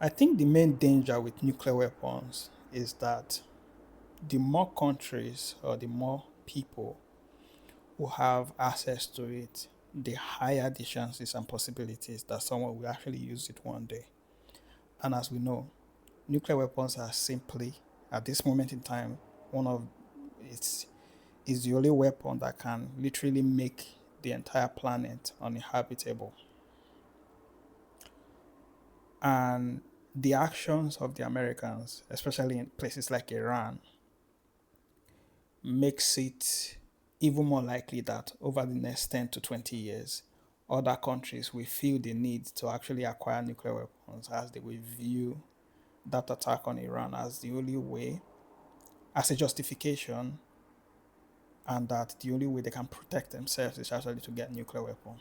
I think the main danger with nuclear weapons is that the more countries or the more people who have access to it, the higher the chances and possibilities that someone will actually use it one day. And as we know, nuclear weapons are simply, at this moment in time, one of it's is the only weapon that can literally make the entire planet uninhabitable. And the actions of the Americans, especially in places like Iran, makes it even more likely that over the next 10 to 20 years, other countries will feel the need to actually acquire nuclear weapons as they will view that attack on Iran as the only way, as a justification, and that the only way they can protect themselves is actually to get nuclear weapons.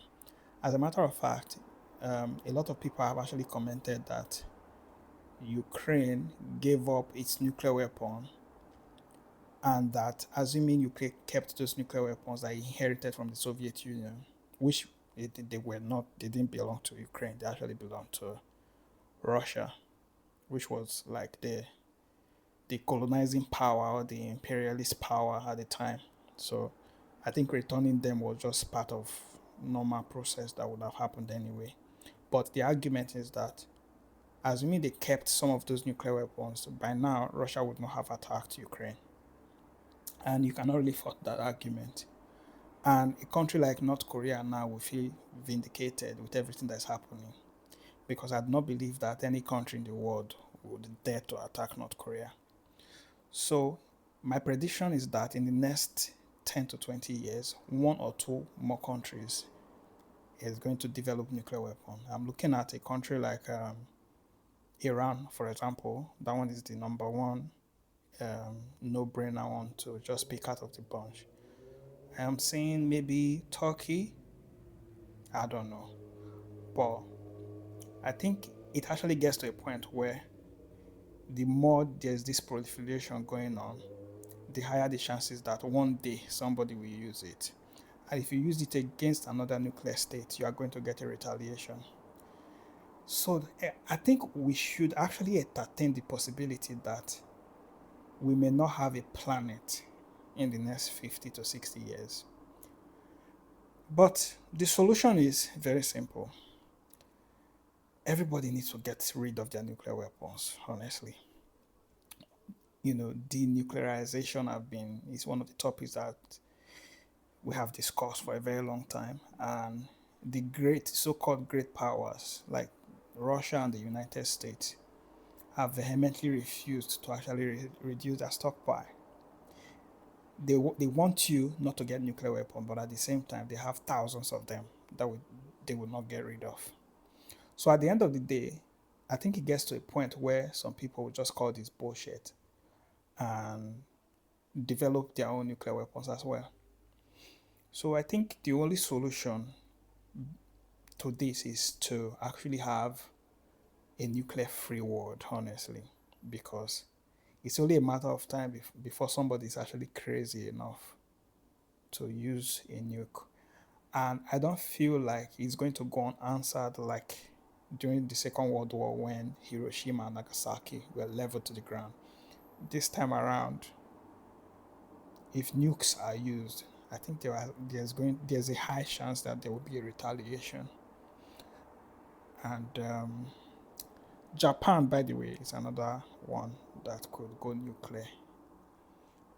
As a matter of fact, a lot of people have actually commented that Ukraine gave up its nuclear weapon, and that assuming Ukraine kept those nuclear weapons that it inherited from the Soviet Union, which they were not, they didn't belong to Ukraine, they actually belonged to Russia, which was like the colonizing power or the imperialist power at the time. So I think returning them was just part of normal process that would have happened anyway. But the argument is that assuming they kept some of those nuclear weapons, by now Russia would not have attacked Ukraine. And you cannot really fault that argument. And a country like North Korea now will feel vindicated with everything that's happening. Because I do not believe that any country in the world would dare to attack North Korea. So my prediction is that in the next 10 to 20 years, one or two more countries is going to develop nuclear weapon. I'm looking at a country like Iran, for example. That one is the number one no-brainer one to just pick out of the bunch. I'm saying maybe Turkey. I don't know, but I think it actually gets to a point where the more there's this proliferation going on, the higher the chances that one day somebody will use it. And if you use it against another nuclear state, you are going to get a retaliation. So I think we should actually entertain the possibility that we may not have a planet in the next 50 to 60 years. But the solution is very simple. Everybody needs to get rid of their nuclear weapons, honestly. Denuclearization have been is one of the topics that we have discussed for a very long time. And the great so-called great powers like Russia and the United States have vehemently refused to actually reduce their stockpile. They want you not to get nuclear weapon, but at the same time, they have thousands of them that they will not get rid of. So at the end of the day, I think it gets to a point where some people will just call this bullshit and develop their own nuclear weapons as well. So I think the only solution to this is to actually have a nuclear free world, honestly, because it's only a matter of time before somebody is actually crazy enough to use a nuke. And I don't feel like it's going to go unanswered like during the Second World War when Hiroshima and Nagasaki were leveled to the ground. This time around, if nukes are used, I think there's a high chance that there will be a retaliation. And Japan, by the way, is another one that could go nuclear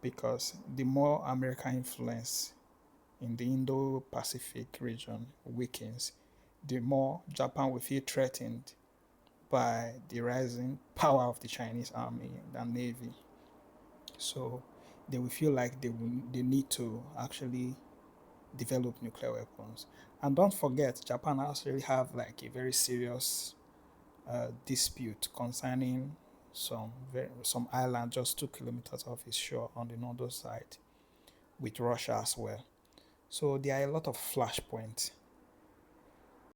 because the more American influence in the Indo-Pacific region weakens, the more Japan will feel threatened by the rising power of the Chinese army and navy. So they will feel like they need to actually develop nuclear weapons. And don't forget, Japan actually have like a very serious dispute concerning some island just 2 kilometers off its shore on the northern side with Russia as well. So there are a lot of flashpoints